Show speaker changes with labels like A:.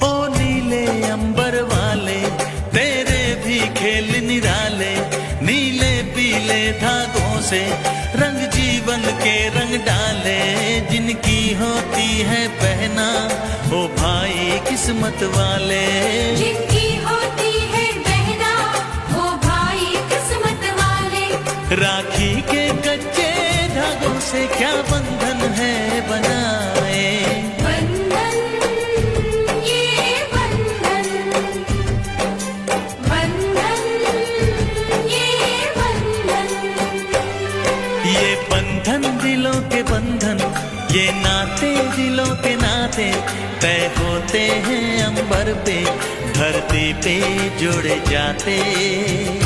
A: ओ नीले अंबर वाले तेरे भी खेल निराले, नीले पीले धागों से रंग जीवन के रंग डाले, जिनकी होती है पहना ओ भाई किस्मत वाले,
B: जिनकी होती है बहना ओ भाई किस्मत वाले।
A: राखी के कच्चे धागों से क्या बंधन है बनाए,
B: बंधन ये बंधन, बंधन ये बंधन,
A: ये बंधन दिलों के बंधन, ये नाते दिलों के नाते तय होते हैं अंबर पे, धरती पे जोड़े जाते।